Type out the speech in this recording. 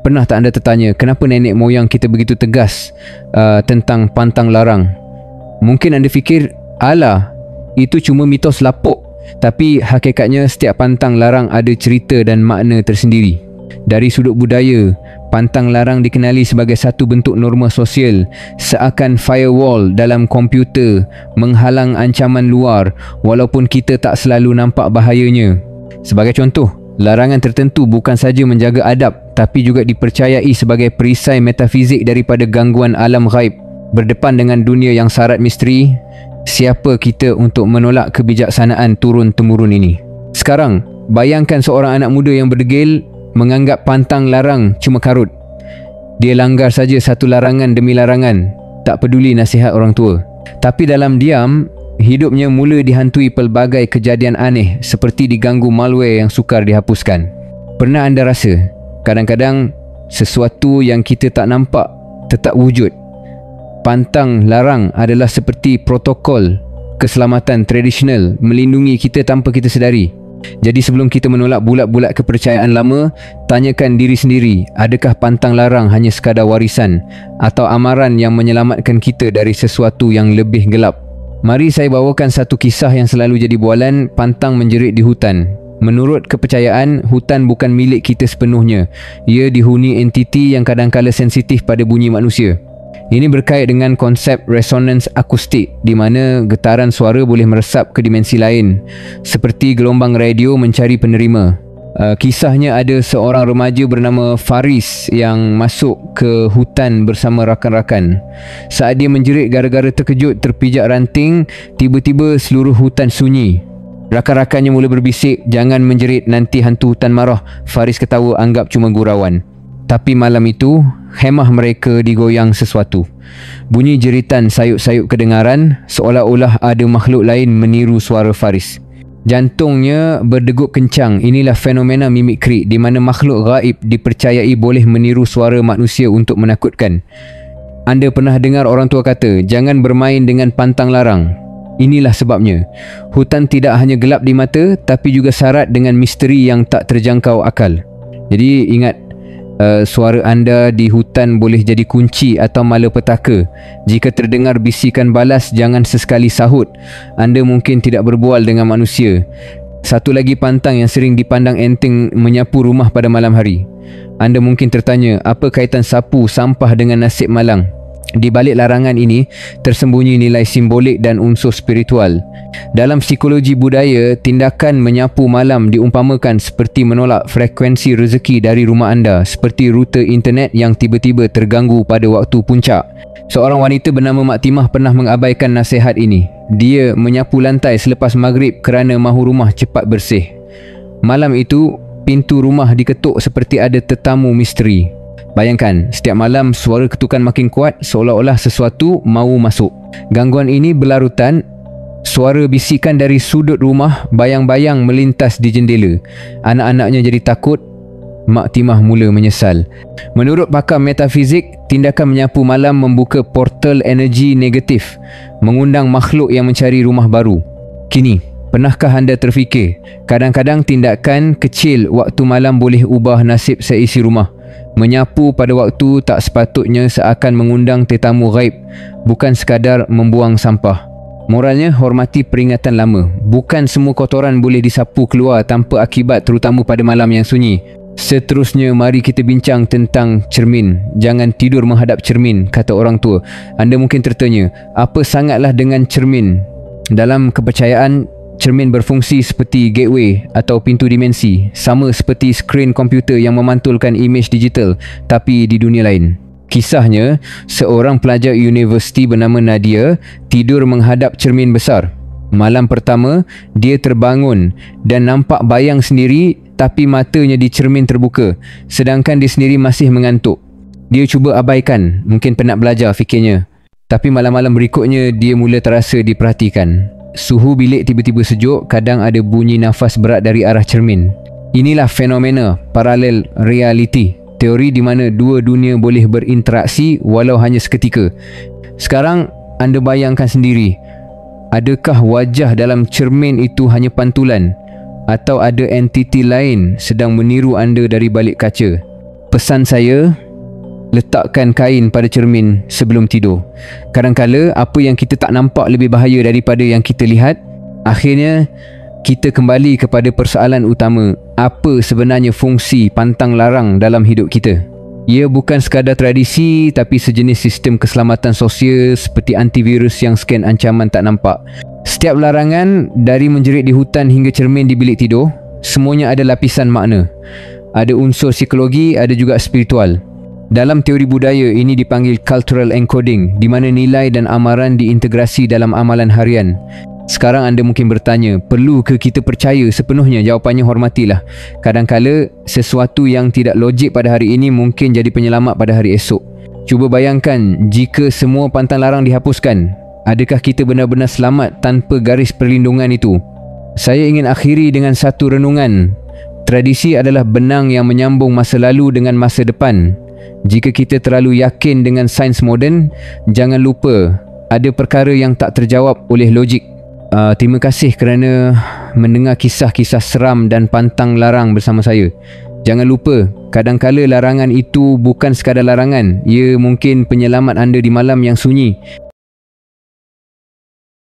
Pernah tak anda tertanya kenapa nenek moyang kita begitu tegas tentang pantang larang? Mungkin anda fikir, alah, itu cuma mitos lapuk. Tapi hakikatnya setiap pantang larang ada cerita dan makna tersendiri. Dari sudut budaya, pantang larang dikenali sebagai satu bentuk norma sosial, seakan firewall dalam komputer menghalang ancaman luar walaupun kita tak selalu nampak bahayanya. Sebagai contoh, larangan tertentu bukan saja menjaga adab tapi juga dipercayai sebagai perisai metafizik daripada gangguan alam ghaib. Berdepan dengan dunia yang syarat misteri, siapa kita untuk menolak kebijaksanaan turun-temurun ini? Sekarang, bayangkan seorang anak muda yang berdegil menganggap pantang larang cuma karut. Dia langgar saja satu larangan demi larangan, tak peduli nasihat orang tua. Tapi dalam diam, hidupnya mula dihantui pelbagai kejadian aneh seperti diganggu malware yang sukar dihapuskan. Pernah anda rasa, kadang-kadang sesuatu yang kita tak nampak tetap wujud? Pantang larang adalah seperti protokol keselamatan tradisional melindungi kita tanpa kita sedari. Jadi sebelum kita menolak bulat-bulat kepercayaan lama, tanyakan diri sendiri, adakah pantang larang hanya sekadar warisan atau amaran yang menyelamatkan kita dari sesuatu yang lebih gelap? Mari saya bawakan satu kisah yang selalu jadi bualan, pantang menjerit di hutan. Menurut kepercayaan, hutan bukan milik kita sepenuhnya. Ia dihuni entiti yang kadangkala sensitif pada bunyi manusia. Ini berkait dengan konsep resonance akustik, di mana getaran suara boleh meresap ke dimensi lain, seperti gelombang radio mencari penerima. Kisahnya ada seorang remaja bernama Faris yang masuk ke hutan bersama rakan-rakan. Saat dia menjerit gara-gara terkejut terpijak ranting, tiba-tiba seluruh hutan sunyi. Rakan-rakannya mula berbisik, "Jangan menjerit, nanti hantu hutan marah." Faris ketawa, anggap cuma gurauan. Tapi malam itu, khemah mereka digoyang sesuatu. Bunyi jeritan sayup-sayup kedengaran, seolah-olah ada makhluk lain meniru suara Faris. Jantungnya berdegup kencang. Inilah fenomena mimikri, di mana makhluk gaib dipercayai boleh meniru suara manusia untuk menakutkan. Anda pernah dengar orang tua kata, jangan bermain dengan pantang larang. Inilah sebabnya. Hutan tidak hanya gelap di mata, tapi juga syarat dengan misteri yang tak terjangkau akal. Jadi ingat, suara anda di hutan boleh jadi kunci atau malapetaka. Jika terdengar bisikan balas, jangan sesekali sahut. Anda mungkin tidak berbual dengan manusia. Satu lagi pantang yang sering dipandang enteng, menyapu rumah pada malam hari. Anda mungkin tertanya, apa kaitan sapu sampah dengan nasib malang? Di balik larangan ini tersembunyi nilai simbolik dan unsur spiritual. Dalam psikologi budaya, tindakan menyapu malam diumpamakan seperti menolak frekuensi rezeki dari rumah anda, seperti rute internet yang tiba-tiba terganggu pada waktu puncak. Seorang wanita bernama Mak Timah pernah mengabaikan nasihat ini. Dia menyapu lantai selepas maghrib kerana mahu rumah cepat bersih. Malam itu, pintu rumah diketuk seperti ada tetamu misteri. Bayangkan, setiap malam suara ketukan makin kuat, seolah-olah sesuatu mahu masuk. Gangguan ini berlarutan. Suara bisikan dari sudut rumah bayang-bayang melintas di jendela. Anak-anaknya jadi takut. Mak Timah mula menyesal. Menurut pakar metafizik, tindakan menyapu malam membuka portal energi negatif, mengundang makhluk yang mencari rumah baru. Kini, pernahkah anda terfikir, kadang-kadang tindakan kecil waktu malam boleh ubah nasib seisi rumah? Menyapu pada waktu tak sepatutnya seakan mengundang tetamu gaib, bukan sekadar membuang sampah. Moralnya, hormati peringatan lama. Bukan semua kotoran boleh disapu keluar tanpa akibat, terutama pada malam yang sunyi. Seterusnya, mari kita bincang tentang cermin. Jangan tidur menghadap cermin, kata orang tua. Anda mungkin tertanya, apa sangatlah dengan cermin? Dalam kepercayaan, cermin berfungsi seperti gateway atau pintu dimensi, sama seperti skrin komputer yang memantulkan imej digital, tapi di dunia lain. Kisahnya, seorang pelajar universiti bernama Nadia tidur menghadap cermin besar. Malam pertama, dia terbangun dan nampak bayang sendiri, tapi matanya di cermin terbuka, sedangkan dia sendiri masih mengantuk. Dia cuba abaikan, mungkin penat belajar fikirnya. Tapi malam-malam berikutnya, dia mula terasa diperhatikan. Suhu bilik tiba-tiba sejuk, kadang ada bunyi nafas berat dari arah cermin. Inilah fenomena parallel reality, teori di mana dua dunia boleh berinteraksi walau hanya seketika. Sekarang anda bayangkan sendiri, adakah wajah dalam cermin itu hanya pantulan, atau ada entiti lain sedang meniru anda dari balik kaca? Pesan saya, letakkan kain pada cermin sebelum tidur. Kadang-kala apa yang kita tak nampak lebih bahaya daripada yang kita lihat. Akhirnya kita kembali kepada persoalan utama, apa sebenarnya fungsi pantang larang dalam hidup kita. Ia bukan sekadar tradisi, tapi sejenis sistem keselamatan sosial seperti antivirus yang scan ancaman tak nampak. Setiap larangan, dari menjerit di hutan hingga cermin di bilik tidur, semuanya ada lapisan makna. Ada unsur psikologi, ada juga spiritual. Dalam teori budaya, ini dipanggil cultural encoding, di mana nilai dan amaran diintegrasi dalam amalan harian. Sekarang anda mungkin bertanya, perlu ke kita percaya sepenuhnya? Jawapannya, hormatilah. Kadangkala sesuatu yang tidak logik pada hari ini mungkin jadi penyelamat pada hari esok. Cuba bayangkan jika semua pantang larang dihapuskan. Adakah kita benar-benar selamat tanpa garis perlindungan itu? Saya ingin akhiri dengan satu renungan. Tradisi adalah benang yang menyambung masa lalu dengan masa depan. Jika kita terlalu yakin dengan sains moden, jangan lupa ada perkara yang tak terjawab oleh logik. Terima kasih kerana mendengar kisah-kisah seram dan pantang larang bersama saya. Jangan lupa, kadangkala larangan itu bukan sekadar larangan. Ia mungkin penyelamat anda di malam yang sunyi.